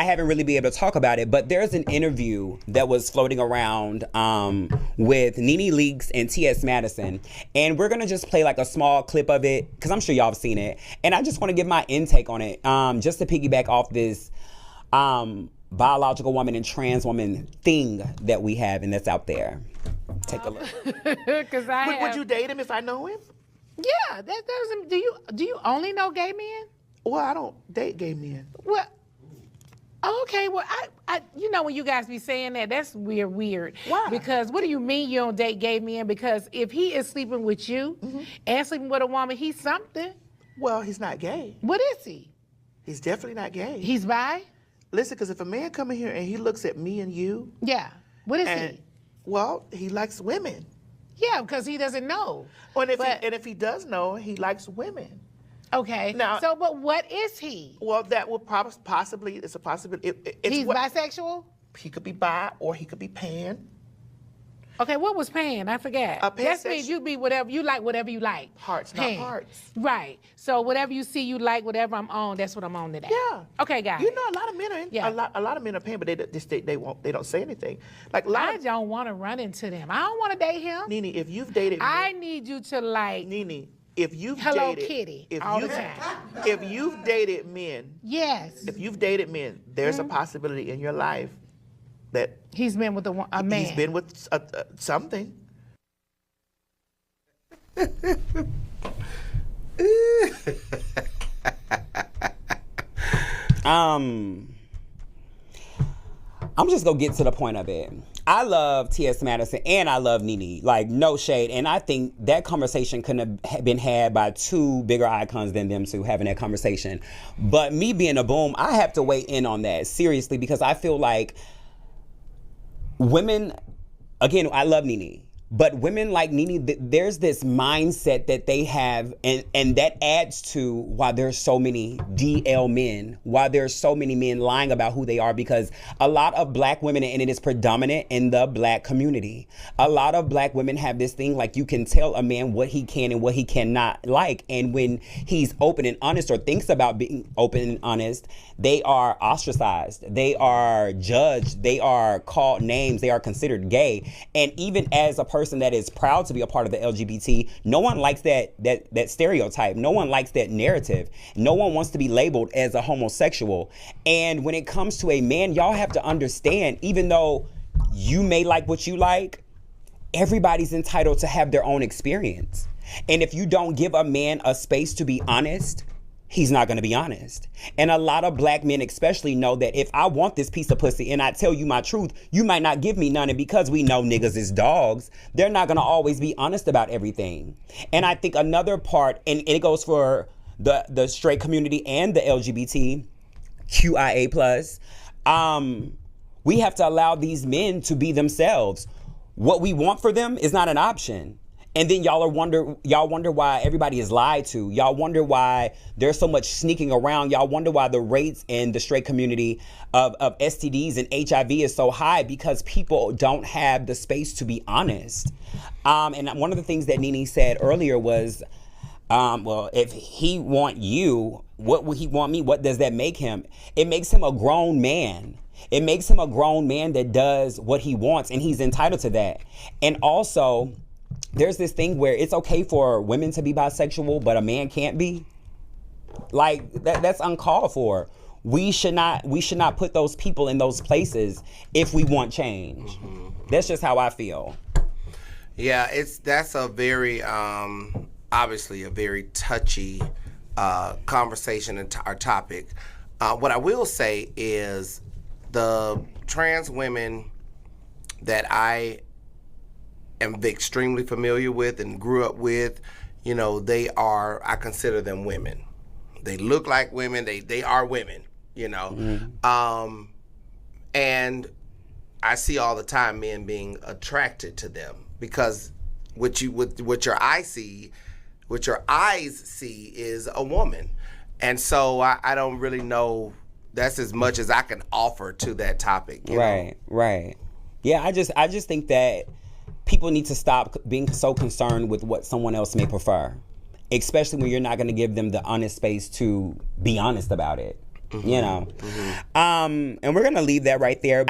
I haven't really been able to talk about it, but there's an interview that was floating around with NeNe Leaks and TS Madison, and we're gonna just play like a small clip of it because I'm sure y'all have seen it, and I just want to give my intake on it, just to piggyback off this biological woman and trans woman thing that we have and that's out there. Take a look. Because would you date him if I know him? Yeah, that doesn't. Do you only know gay men? Well, I don't date gay men. Well, okay. Well, I you know when you guys be saying that, that's weird. Why? Because what do you mean you don't date gay men? Because if he is sleeping with you and sleeping with a woman, he's something. Well, he's not gay. What is he? He's definitely not gay. He's bi? Listen, because if a man come in here and he looks at me and you. Yeah. What is he? Well, he likes women. Yeah, because he doesn't know. And if he does know, he likes women. Okay. Now, but what is he? Well, that will possibly, it's a possibility. He's bisexual? He could be bi or he could be pan. Okay, what was pan? I forgot. That means you be whatever you like, whatever you like. Hearts, pan. not hearts. Right. So whatever you see you like, whatever I'm on, that's what I'm on today. Yeah. Okay, guys. You know, a lot of men are in, a lot of men are pan, but they don't say anything. Like I don't want to run into them. I don't want to date him. NeNe, if you've dated I need you to like NeNe, if you've Hello dated Kitty if all you the time. If you've dated men, yes. If you've dated men, there's a possibility in your life that he's been with a man. He's been with something. I'm just gonna get to the point of it. I love T.S. Madison and I love NeNe, like no shade. And I think that conversation couldn't have been had by two bigger icons than them two having that conversation. But me being a boom, I have to weigh in on that seriously because I feel like women, again, I love NeNe. But women like NeNe, there's this mindset that they have, and that adds to why there's so many DL men, why there's so many men lying about who they are, because a lot of black women, and it is predominant in the black community, a lot of black women have this thing like you can tell a man what he can and what he cannot like, and when he's open and honest or thinks about being open and honest, they are ostracized, they are judged, they are called names, they are considered gay. And even as a person that is proud to be a part of the LGBT, no one likes that stereotype. No one likes that narrative. No one wants to be labeled as a homosexual. And when it comes to a man, y'all have to understand, even though you may like what you like, everybody's entitled to have their own experience. And if you don't give a man a space to be honest, he's not going to be honest. And a lot of black men especially know that if I want this piece of pussy and I tell you my truth, you might not give me none. And because we know niggas is dogs, they're not going to always be honest about everything. And I think another part, and it goes for the straight community and the LGBT, QIA+, we have to allow these men to be themselves. What we want for them is not an option. And then y'all wonder why everybody is lied to. Y'all wonder why there's so much sneaking around. Y'all wonder why the rates in the straight community of STDs and HIV is so high, because people don't have the space to be honest. And one of the things that NeNe said earlier was, well, if he want you, what would he want me? What does that make him? It makes him a grown man. It makes him a grown man that does what he wants, and he's entitled to that. And also, there's this thing where it's okay for women to be bisexual, but a man can't be. Like that's uncalled for. We should not put those people in those places if we want change. Mm-hmm. That's just how I feel. Yeah, that's a very obviously a very touchy conversation and our topic. What I will say is the trans women that I am extremely familiar with and grew up with, you know, I consider them women. They look like women, they are women, you know. Mm-hmm. And I see all the time men being attracted to them because what your eyes see is a woman. And so I don't really know, that's as much as I can offer to that topic. You know? Right. Yeah, I just think that people need to stop being so concerned with what someone else may prefer, especially when you're not going to give them the honest space to be honest about it. You know, and we're gonna leave that right there.